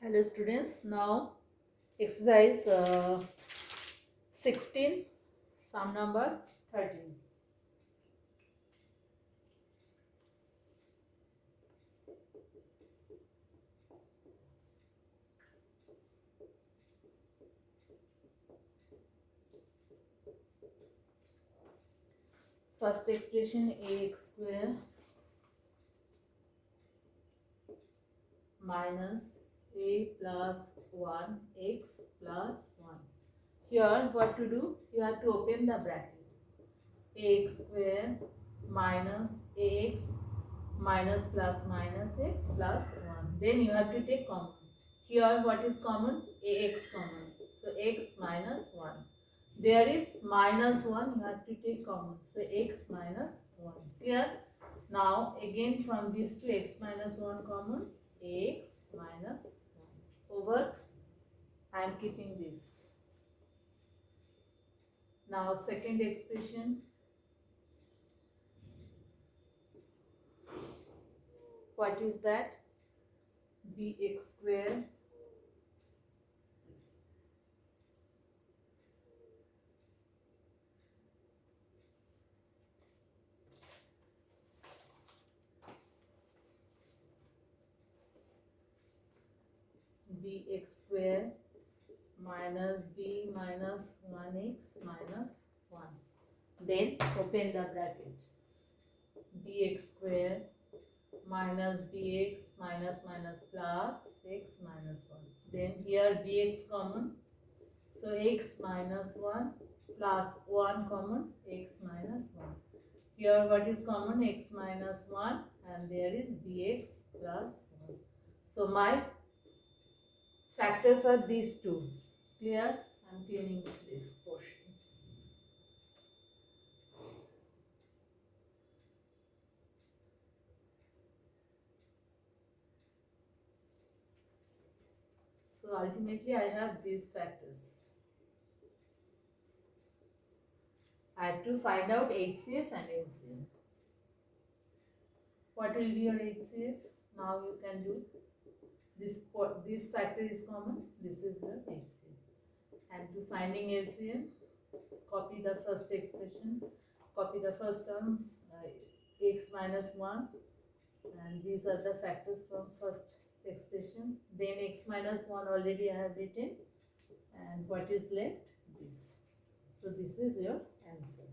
Hello students, now exercise 16, sum number 13. First expression ax square minus a plus 1x plus 1. Here what to do? You have to open the bracket. Ax square minus ax minus plus minus x plus 1. Then you have to take common. Here what is common? Ax common. So x minus 1. There is minus 1, you have to take common. So x minus 1. Clear? Now again from these two x minus 1 common, x minus 1. Over, I am keeping this. Now second expression. What is that? Bx square bx square minus b minus 1x minus 1. Then open the bracket. Bx square minus bx minus minus plus x minus 1. Then here bx common. So x minus 1 plus 1 common, x minus 1. Here what is common? X minus 1 and there is bx plus 1. So my factors are these two. Clear? I am cleaning this portion. So ultimately I have these factors. I have to find out HCF and LCM. What will be your HCF? Now you can do this factor is common. This is your HCF. And to finding LCM, copy the first expression, copy the first terms, x minus 1, and these are the factors from first expression. Then x minus 1 already I have written, and what is left? This. So this is your answer.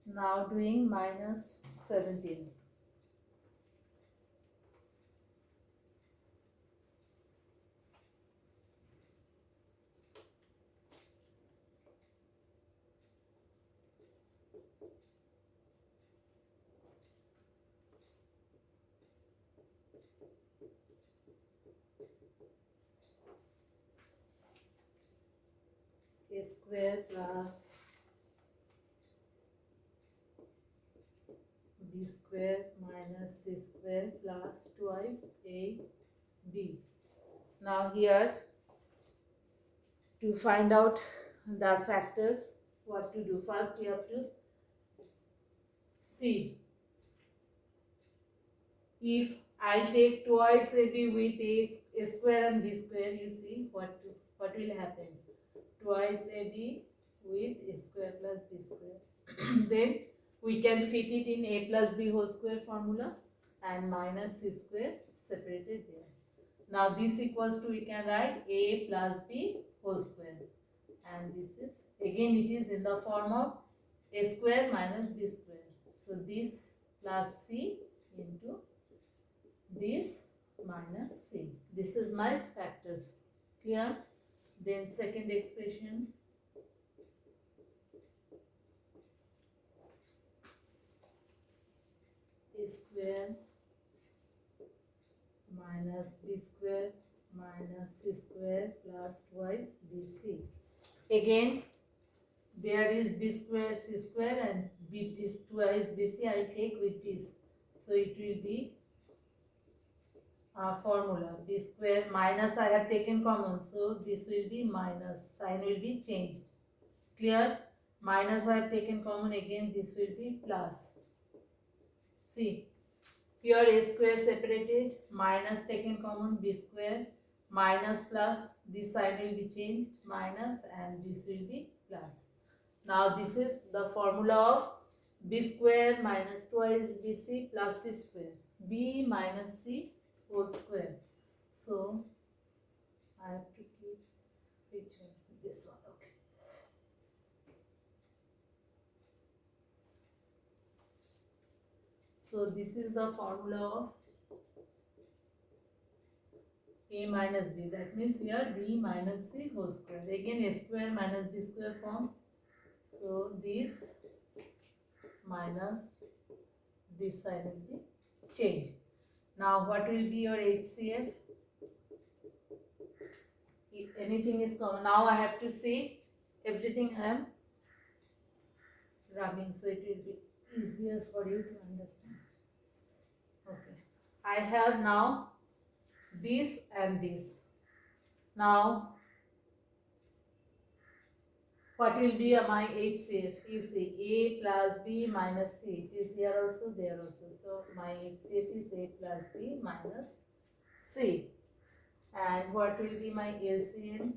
Now doing minus 17. A square plus b square minus c square plus twice a b. Now here to find out the factors, what to do? First you have to see if I take twice ab with a square and b square, you see what will happen. Twice ab with a square plus b square. Then we can fit it in a plus b whole square formula and minus c square separated there. Now this equals to, we can write a plus b whole square, and this is again it is in the form of a square minus b square. So this plus c into this minus c. This is my factors. Clear? Then second expression, a square minus b square minus c square plus twice bc. Again there is b square c square and b this twice bc I will take with this. So it will be formula b square minus I have taken common, so this will be minus, sign will be changed. Clear? Minus I have taken common, again this will be plus. See, here a square separated, minus taken common, b square, minus plus, this sign will be changed, minus, and this will be plus. Now this is the formula of b square minus twice bc plus c square, b minus c whole square. So I have to keep which one? This one, okay. So this is the formula of a minus b. That means here b minus c whole square. Again a square minus b square form. So this minus this side will be changed. Now what will be your HCF? If anything is common, now I have to see everything I am rubbing, so it will be easier for you to understand. Okay, I have now this and this. Now what will be my HCF? You see a plus b minus c. It is here also, there also. So my HCF is a plus b minus c. And what will be my LCM?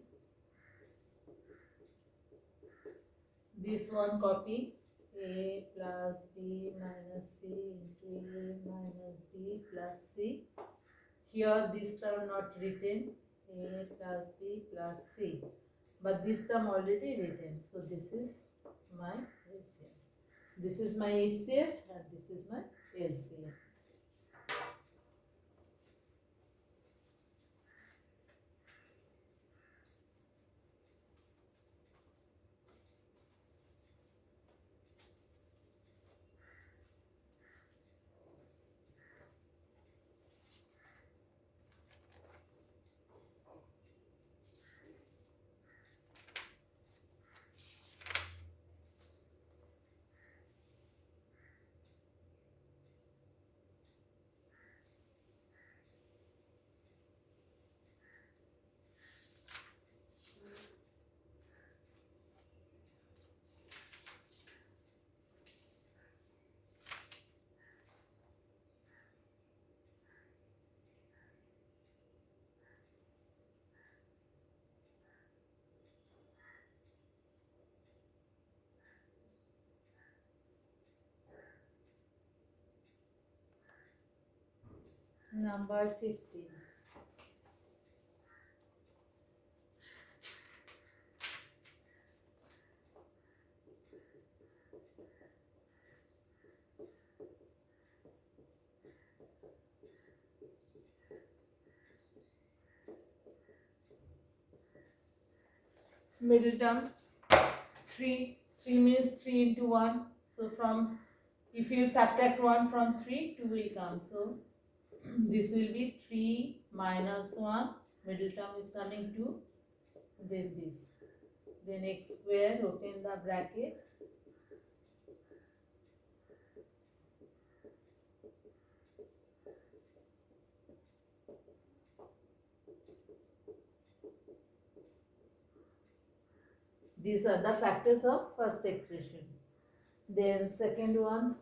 This one copy, a plus b minus c into a minus b plus c. Here this term not written, a plus b plus c, but this term already written. So this is my LCM. This is my HCF and this is my LCM. Number 15. Middle term 3. 3 means 3 into 1. So from, if you subtract 1 from 3, 2 will come. So this will be 3 minus 1. Middle term is coming 2. Then this. Then x square, open the bracket. These are the factors of first expression. Then second one,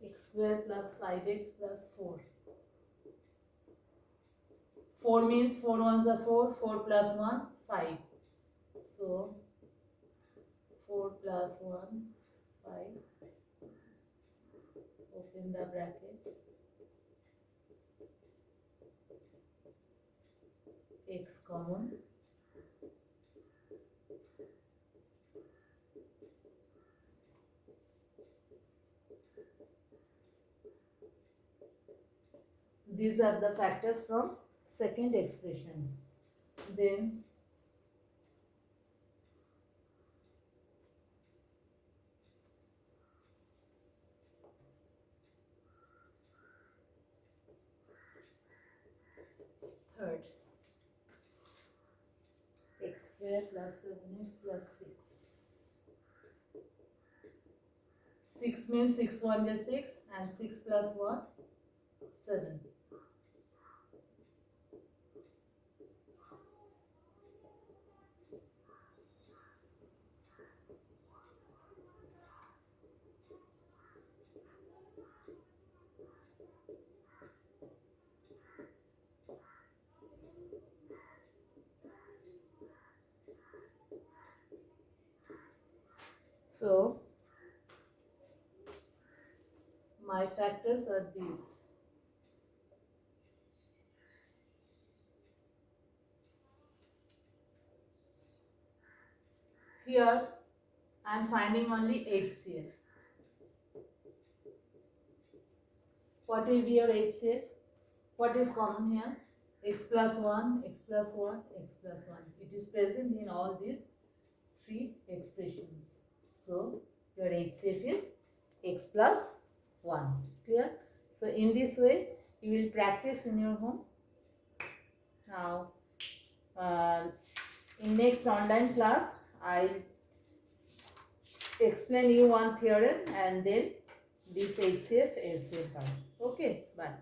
x square plus 5x plus 4. 4 means 4 ones are 4, 4 plus 1, 5. So 4 plus 1, 5. Open the bracket. X common. These are the factors from second expression. Then third, x square plus 7x plus 6. 6 means 6 1 is 6 and 6 plus 1 7. So my factors are these. Here I am finding only HCF. What will be your HCF? What is common here? X plus 1, x plus 1, x plus 1. It is present in all these three expressions. So your HCF is x plus 1. Clear? So in this way you will practice in your home. Now in next online class I'll explain you one theorem and then this HCF, SCF. Okay, bye.